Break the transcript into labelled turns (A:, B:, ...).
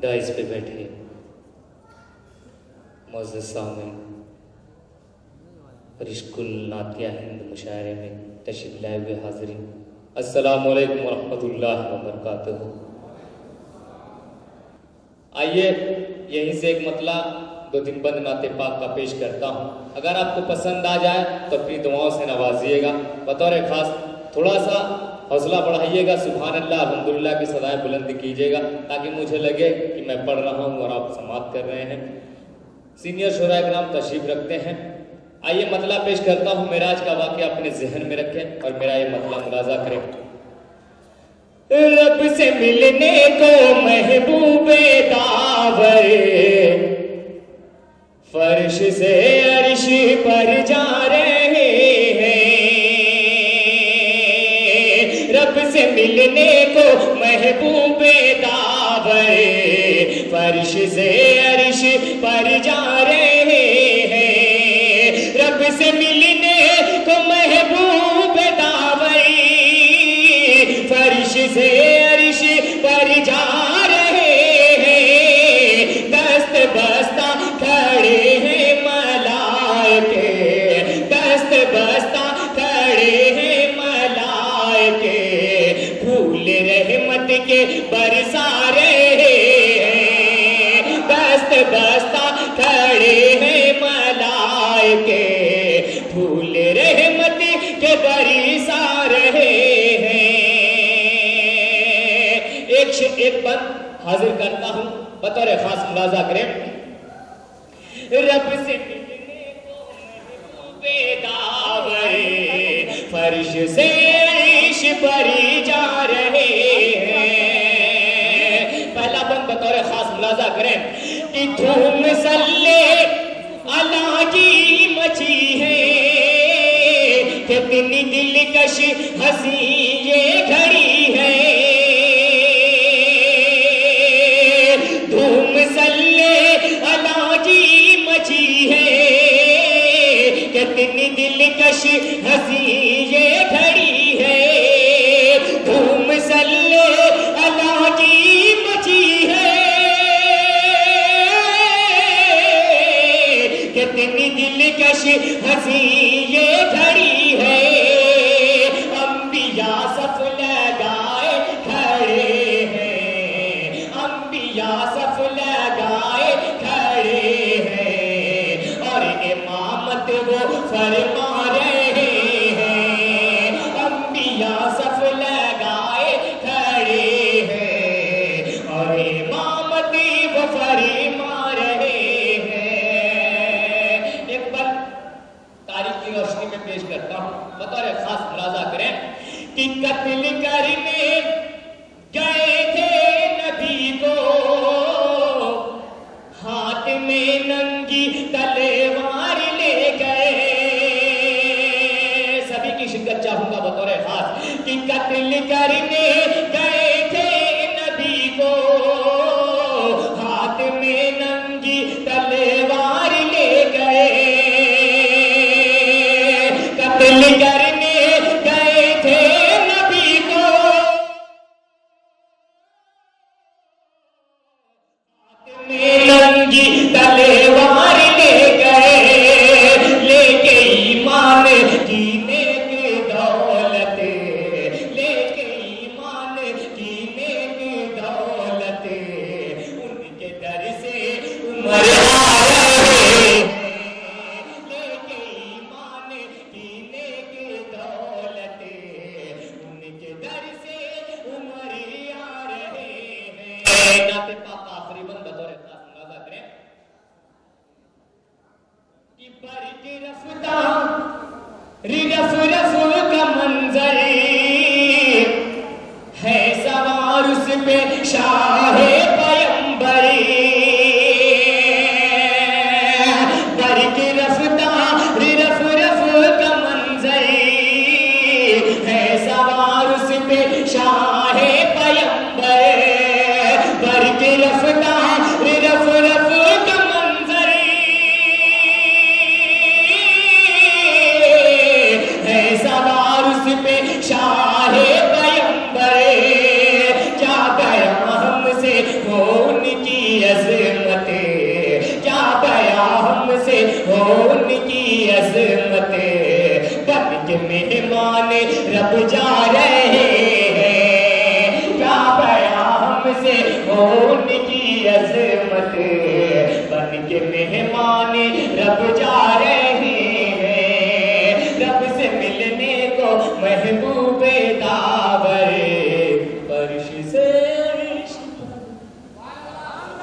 A: Dice पे बैठे मुअज़्ज़ज़ सामिन और इश्कुल नातिया हिंद मुशायरे में तशरीफ़ लाए हुए हाज़रीन, अस्सलामु अलैकुम वरहमतुल्लाहि वबरकातुहू। आइए यहीं से एक मतला दो दिन बंद नाते पाक का पेश करता हूँ। अगर आपको पसंद आ जाए तो अपनी दुआओं से नवाजिएगा। बतौर खास थोड़ा सा हौसला बढ़ाइएगा, सुभान अल्लाह अल्हम्दुलिल्लाह की सदाएं बुलंद कीजिएगा ताकि मुझे लगे कि मैं पढ़ रहा हूँ और आप समाअत कर रहे हैं। सीनियर शुरा किराम तशरीफ रखते हैं। आइए मतला पेश करता हूँ। मेराज का वाक़या अपने जहन में रखें और मेरा ये मतला मुलाजा करें। रब से मिलने को महबूबे दावर फर्श से अर्श पर जा रहे हैं। रब से मिलने को महबूबे दावर फर्श से अर्श पर जा रहे हैं। रब से मिलने को महबूब दावर फर्श से अर्श पर जा रहे हैं। दस्त बस्ता खड़े हैं मलाइके, दस्त बस्ता खड़े हैं मलाइके, फूल रहमत के बरसा रहे हैं। दस्त बस्ता खड़े हैं मलाइके, फूल रहमत के बरसा रहे हैं। एक बंद हाजिर करता हूं, बतौर खास मुलाजा करें। रब से मिलने को महबूबे दावर फर्श से अर्श पर जा रहे हैं। पहला बंद बतौर खास मुलाजा करें कि धूम सल्ले अला की मची है, कितनी दिलकश हंसी ये घड़ी है। धूम सल्ले अला की मची है, कितनी दिलकश हंसी ये घड़ी है। धूम सल्ले अला की मची है, कितनी दिलकश हंसी ये घड़ी है। अंबिया सफ लगाए खड़े हैं, अंबिया सफ लगाए खड़े हैं और इमामत वो फरमा रहे हैं। अंबिया सफ लगाए खड़े हैं और इमामत वो फरमा रहे हैं। एक बार तारीख की रोशनी में पेश करता हूं, बतौर खास मुलाजा करें कि कत्ल करने गए थे नबी को, हाथ में नंगी तलवार ले गए। सभी की शिरकत चाहूंगा बतौर खास कि कत्ल करने गए थे नबी को, हाथ में नंगी तलवार ले गए। कत्ल करने गए थे नबी को, हाथ में नंगी तलवार ले गए। लेके ईमान की नेक दौलत, लेके ईमान की नेक दौलत, उनके दर से उमर आ रहे हैं। लेके ईमान की नेक दौलत, उनके दर से उमर आ रहे हैं। नाते पाक आखिरी बंद बतौर खास मुलाजा करें कि बर्क रफ्ता रफ रफ का मंजर है सवार उस पे शाहे पैगंबर। बर्क रफ्ता रफ रफ का मंजर है सवार उस पे शाहे पैगंबर। बर्क रफ्ता रफ रफ का मंजर है सवार उस पे शाहे पैगंबर। जा गया हमसे کے مہمان رب جا رہے ہیں، کیا بیان ہم سے ان کی عظمت، بن کے مہمان رب جا رہے ہیں، رب سے ملنے کو محبوب